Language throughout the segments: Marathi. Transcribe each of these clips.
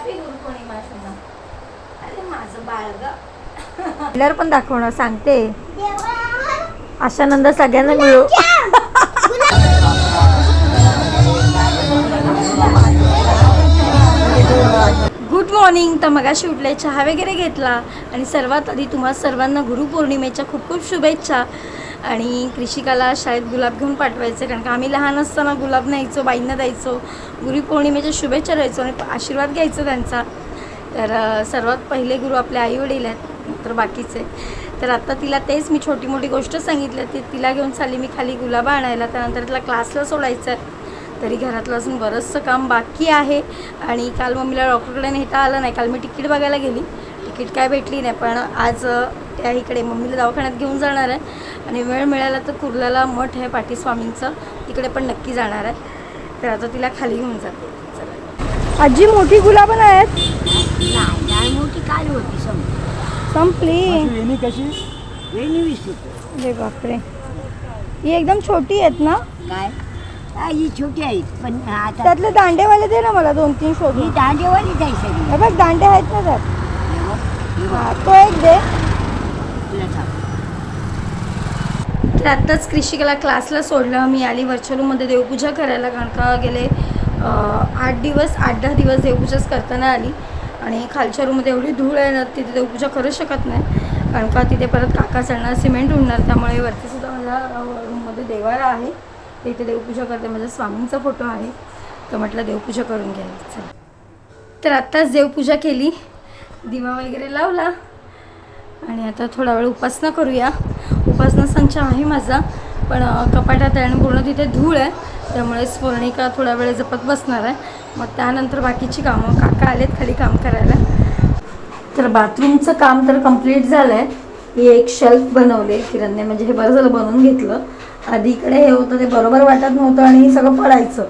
हॅपी गुरुपौर्णिमा सोना. अरे माझं बाळग पण दाखवणं सांगते. आशानंद सगळ्यांना मिळू. Good morning. तर मगाशी उठले, चहा वगैरे घेतला आणि सर्वात आधी तुम्हा सर्वांना गुरुपौर्णिमेच्या खूप खूप शुभेच्छा. आणि कृषिकाला शाळेत गुलाब घेऊन पाठवायचं, कारण का आम्ही लहान असताना गुलाब न्यायचो, बाईंना द्यायचो, गुरुपौर्णिमेच्या शुभेच्छा द्यायचो आणि आशीर्वाद घ्यायचो त्यांचा. तर सर्वात पहिले गुरु आपले आईवडील आहेत, तर बाकीचे. तर आत्ता तिला तेच मी छोटी मोठी गोष्ट सांगितलं, ते तिला घेऊन चालली मी खाली गुलाब आणायला. त्यानंतर तिला क्लासला सोडायचं आहे. तरी घरातलं अजून बरंचसं काम बाकी आहे. आणि काल मम्मीला डॉक्टरकडे नेता आलं नाही. काल मी तिकीट बघायला गेली, तिकीट काय भेटली नाही. पण आज त्या इकडे मम्मीला दवाखान्यात घेऊन जाणार आहे. आणि वेळ मिळाला तर कुर्ल्याला मठ आहे पाटीस्वामींचं, तिकडे पण नक्की जाणार आहे. तर आता तिला खाली घेऊन जाते. चला. आजी मोठी गुलाबं आहेत. नाही मोठी काल होती संपली. कशी अरे बापरे, ही एकदम छोटी आहेत ना? काय ही छोटी आहेत, पण आता त्यातले दांडेवाले दे ना मला 2-3 शोधून. ही दांडेवाली जाई सगळी. हे बघ दांडे आहेत ना त्यात. हां, तो एक दे. तर आत्ताच कृषिकाला क्लासला सोडलं. मी आली वरच्या रूममध्ये देवपूजा करायला, कारण का गेले 8-10 दिवस देवपूजाच करताना आली. आणि खालच्या रूममध्ये एवढी धूळ आहे ना, तिथे देवपूजा करू शकत नाही, कारण का तिथे परत काका चढणार, सिमेंट उडणार. त्यामुळे वरतीसुद्धा माझ्या रूममध्ये देवारा आहे, ते इथे देवपूजा करते. माझ्या स्वामींचा फोटो आहे, तर म्हटलं देवपूजा करून घ्यायचं. तर आत्ताच देवपूजा केली, दिवा वगैरे लावला आणि आता थोडा वेळ उपासना करूया. उपासना संच आहे माझा, पण कपाटात आहे आणि पूर्ण तिथे धूळ आहे, त्यामुळे स्मरणिका थोडा वेळ जपत बसणार आहे. मग त्यानंतर बाकीची कामं. काका आलेत खाली काम करायला. तर बाथरूमचं काम तर कंप्लीट झालं आहे. ही एक शेल्फ बनवले किरणने, म्हणजे हे बरं झालं बनवून घेतलं. आधी इकडे हे होतं, ते बरोबर वाटत नव्हतं आणि सगळं पडायचं.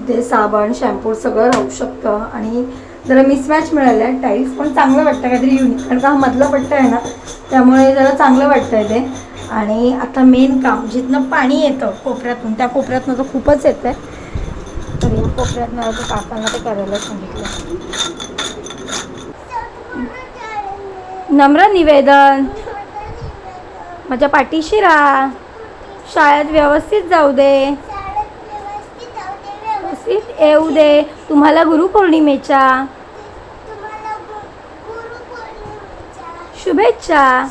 ते साबण शॅम्पू सगळं राहू शकतं आणि जरा मिसमॅच मिळालं आहे. टाईल्स पण चांगलं वाटतं, काहीतरी युनिक, कारण का हा मधला पट्टा आहे ना, त्यामुळे जरा चांगलं वाटतं आहे ते. आणि आता मेन काम, जिथनं पाणी येतं कोपऱ्यातून, त्या कोपऱ्यातनं तर खूपच येतं आहे, तर या कोपऱ्यातनं आता काकांना ते करायला सांगितलं. नम्र निवेदन, माझ्या पाठीशी राहा, शाळेत व्यवस्थित जाऊ दे, व्यवस्थित येऊ दे. तुम्हाला गुरुपौर्णिमेच्या शुभेच्छा.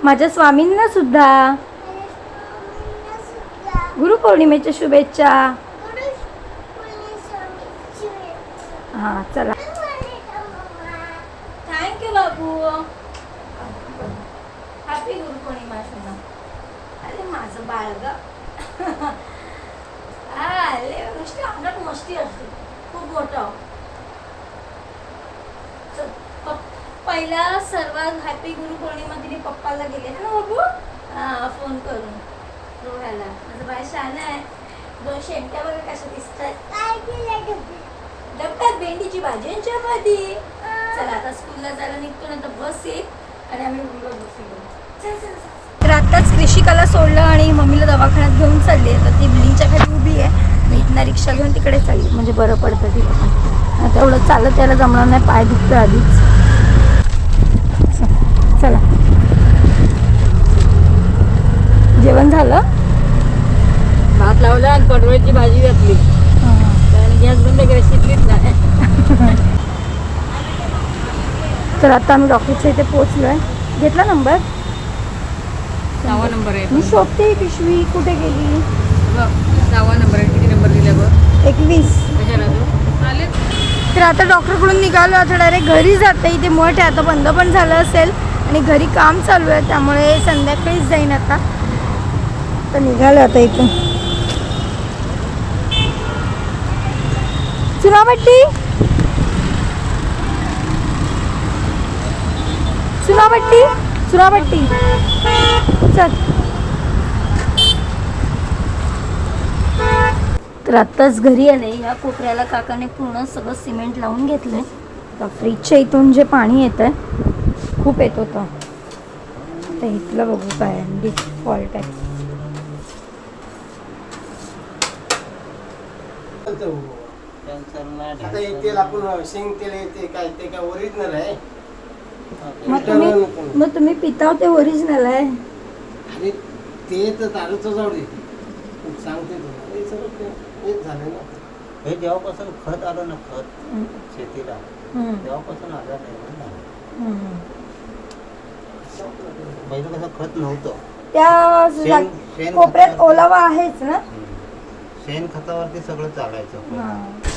माझ्या स्वामींना सुद्धा गुरुपौर्णिमेच्या शुभेच्छा. हां चला. थँक्यू बाबू. हॅपी गुरुपौर्णिमा सोना. अरे माझं बाळग नुसती अंगात मस्ती असते खूप मोठं. पहिला सर्वात हॅपी गुरुपौर्णिमा तिने पप्पाला गेले ना बाबू, फोन करून रोह्याला. माझं बाळ शान आहे. 2 शेमट्या बघा कशा दिसतात. डब्यात भेंडीची भाजी आणि चपाती. चला आता स्कूलला जायला निघतो ना, तर बस येईल आणि आम्ही मुलं बसू. तर आत्ताच कृषिकाला सोडलं आणि मम्मीला दवाखान्यात घेऊन चालली आहे. तर ती बिल्डिंगच्या खाली उभी आहे. मी इथनं रिक्षा घेऊन तिकडे चालली, म्हणजे बरं पडतं तिला पण. आता एवढं चालत यायला जमणार नाही, पाय दुखतो आधीच. चला. जेवण झालं? भात लावला आणि पडवळची भाजी घातली, गॅस बंद केला, शिकलीच नाही. तर आता आम्ही डॉक्टरच्या इथे पोहोचलो आहे. घेतला नंबर? 6वा नंबर आहे. मी शोधते पिशवी कुठे गेली. 6वा नंबर आहे. किती नंबर दिला बघ? 21. कशाला तू आले? तर आता डॉक्टरकडून निघालो, आता डायरेक्ट घरी जाते. इथे मठ आहे, आता बंद पण झालं असेल आणि घरी काम चालू आहे, त्यामुळे संध्याकाळीच जाईन आता. तर निघालो आता इथून. चुनाभट्टी, चुनाभट्टी, चुनाभट्टी, चल. तर आत्ताच घरी आले. या कोपऱ्याला काकाने पूर्ण सगळं सिमेंट लावून घेतलंय. तर फ्रीजच्या इथून जे पाणी येतं आहे खूप येत होतं, आता इथलं बघू काय डिफॉल्ट आहे. आता हे तेल आपण शेंग तेल येते काय ते काय ओरिजिनल आहे. मग तुम्ही पिताव ते ओरिजिनल आहे. आणि ते तर दारूचं जाऊ दे सांगते तुला हे सगळं हेच झालं ना. हे जेव्हापासून खत आलं ना खत शेतीला तेव्हापासून आजार नाही ना. पहिलं कसं खत नव्हतं. त्या कोपऱ्यात ओलावा आहेच ना. शेण खतावरती सगळं चालायचं.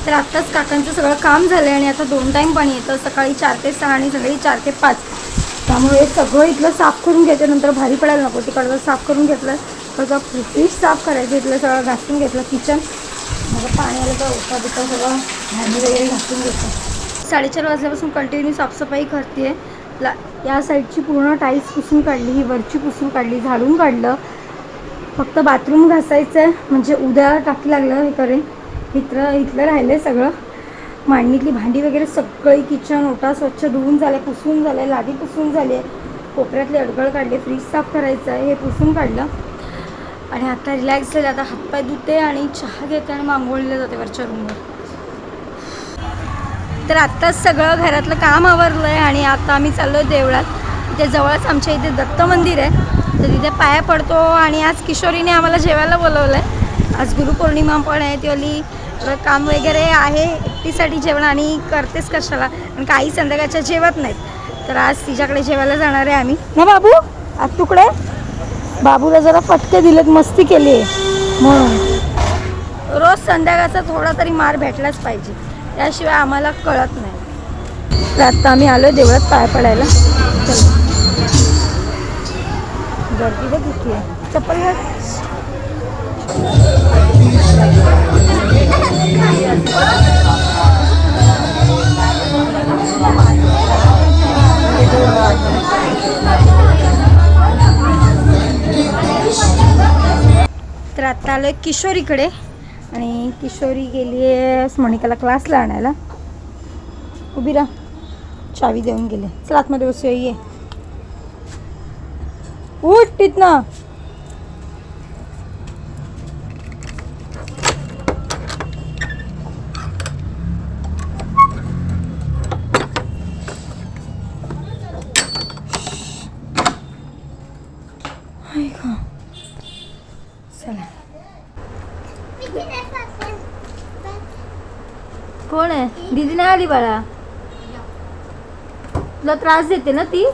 तर आत्ताच काकांचं सगळं काम झालं आणि आता 2 टाईम पाणी येतं, सकाळी 4 ते 6 आणि संध्याकाळी 4 ते 5. त्यामुळे सगळं इथलं साफ करून घ्यायचं, नंतर भारी पडायला नको. तिकडचं साफ करून घेतलं, त्याचा फ्रीज साफ करायचं, इथलं सगळं घासून घेतलं. किचन मग पाणी आलं तर ओटा बिटा सगळं भांडी वगैरे घासून घेतलं. 4:30 वाजल्यापासून कंटिन्यू साफसफाई करते. या साईडची पूर्ण टाईल्स पुसून काढली, ही वरची पुसून काढली, झाडून काढलं. फक्त बाथरूम घासायचं आहे, म्हणजे उद्या टाकी लागलं हे करेन. इथलं राहिलं आहे सगळं. मांडणीतली भांडी वगैरे सगळी, किचन ओटा स्वच्छ धुवून झाले, पुसून झाले, लादी पुसून झाली आहे, कोपऱ्यातले अडगळ काढले, फ्रीज साफ करायचं आहे, हे पुसून काढलं. आणि आता रिलॅक्स झाले. आता हातपाय धुते आणि चहा घेते आणि मांगोळीला जाते वरच्या रूमवर. तर आत्ताच सगळं घरातलं काम आवरलं आहे आणि आता आम्ही चाललो आहे देवळात. इथे जवळच आमच्या इथे दत्त मंदिर आहे, तर तिथे पाया पडतो. आणि आज किशोरीने आम्हाला जेवायला बोलवलं आहे. आज गुरुपौर्णिमा पण आहे, तीवाली काम वगैरे आहे, एकटीसाठी जेवण आणि करतेच कशाला, आणि काही संध्याकाळच्या जेवत नाहीत. तर आज तिच्याकडे जेवायला जाणार आहे आम्ही ना. बाबू आज तुकडे बाबूला जरा फटके दिलेत, मस्ती केली आहे म्हणून. रोज संध्याकाळचा थोडा तरी मार भेटलाच पाहिजे, त्याशिवाय आम्हाला कळत नाही. तर आत्ता आम्ही आलो देवळात पाया पडायला. गर्दी बघ किती आहे. चप्पल घाल. तर आत्ता आलो आहे किशोरीकडे आणि किशोरी गेली आहे मोनिकाला क्लासला आणायला. उभी राहा, चावी देऊन गेले. चल आतमध्ये बसूया. ये उठ तिथनं. चला. कोण आहे? दीदी नाही आली बाळा. तुला त्रास देते ना ती.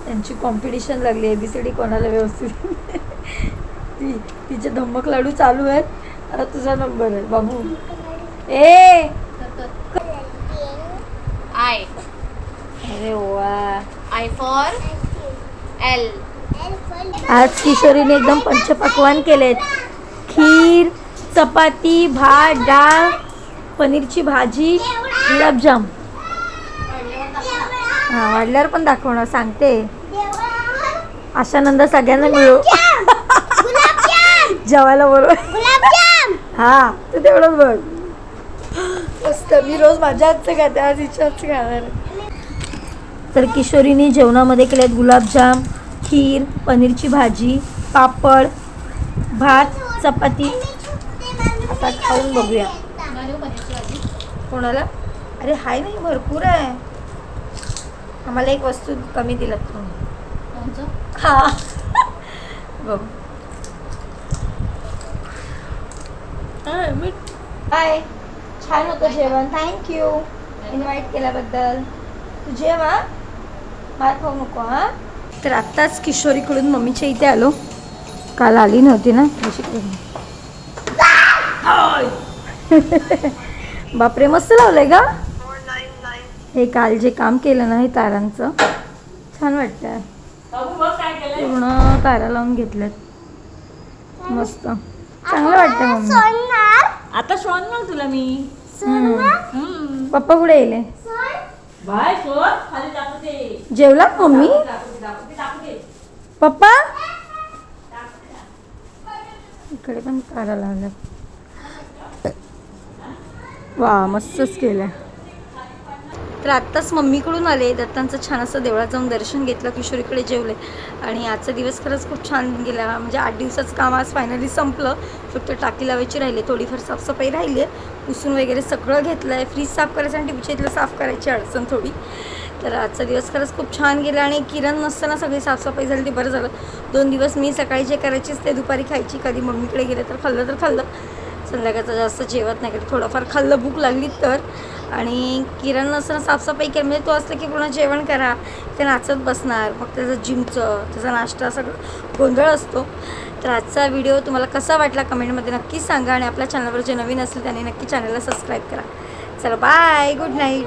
त्यांची कॉम्पिटिशन लागली ABCD कोणाला व्यवस्थित. तिचे धम्मक लाडू चालू आहेत. आता तुझा नंबर आहे बाबू. ए I. अरे वा. I for L. आज किशोरीने एकदम पंचपक्वान केलेत. खीर, चपाती, भात, डाळ, पनीरची भाजी, गुलाबजाम. हां वाढल्यावर पण दाखवणार सांगते. आशानंद सगळ्यांना मिळू जेवायला बरोबर. हा तू तेवढंच बघ. मस्त. मी रोज माझ्या हातचं खाते, आज हिच्या हातचं खाणार. तर किशोरीने जेवणामध्ये केलेत गुलाबजाम, खीर, पनीरची भाजी, पापड, भात, चपाती. आता खाऊन बघूया. कोणाला? अरे हाय नाही, भरपूर आहे. आम्हाला एक वस्तू कमी दिलात तुम्ही. हा बघ. बाय. छान होतं जेवण. थँक्यू इन्व्हाइट केल्याबद्दल. तू जेवा, मार खाऊ नको. हां. तर आत्ताच किशोरीकडून मम्मीच्या इथे आलो. काल आली नव्हती ना. बापरे मस्त लावलंय का हे. काल जे काम केलं ना हे तारांचं छान वाटतंय. पूर्ण तारा लावून घेतल्यात. मस्त चांगलं वाटतं मम्मी. आता सोडणार तुला मी. पप्पा कुठे येले? बाय सोड खाली दाखवते. जेवला मम्मी? पप्पा इकडे पण तारा लावल्या. वा मस्तच केलं. तर आत्ताच मम्मीकडून आले, दत्तांचं छान असं देवळात जाऊन दर्शन घेतलं, किशोरीकडे जेवले आणि आजचा दिवस खरंच खूप छान गेला. म्हणजे 8 दिवसाचं काम आज फायनली संपलं. फक्त टाकी लावायची राहिली, थोडीफार साफसफाई राहिली आहे, पुसून वगैरे सगळं घेतलं आहे. फ्रीज साफ करायचं आणि टीव्हीच्या इथलं साफ करायची अडचण थोडी. तर आजचा दिवस खरंच खूप छान गेला आणि किरण नसताना सगळी साफसफाई झाली, ते बरं झालं. 2 दिवस मी सकाळी जे करायचीच ते दुपारी खायची, कधी मम्मीकडे गेले तर खाल्लं, संध्याकाळचं जास्त जेवत नाही, कधी थोडंफार खाल्लं भूक लागली तर. आणि किरण नसताना साफसफाई केली, म्हणजे तो असलं की पूर्ण जेवण करा, ते नाचत बसणार, मग त्याचं जिमचं, त्याचा नाश्ता, सगळं गोंधळ असतो. तर आजचा व्हिडिओ तुम्हाला कसा वाटला कमेंटमध्ये नक्की सांगा आणि आपल्या चॅनलवर जे नवीन असेल त्यांनी नक्की चॅनलला सबस्क्राईब करा. चला बाय, गुड नाईट.